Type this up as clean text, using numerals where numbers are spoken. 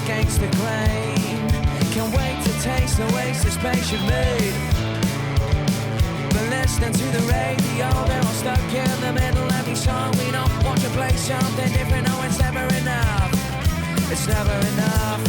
against the grain. Can't wait to taste the wasted space you've made. But listening to the radio, they're all stuck in the middle. Every song we know, want to play something different. No, it's never enough. It's never enough.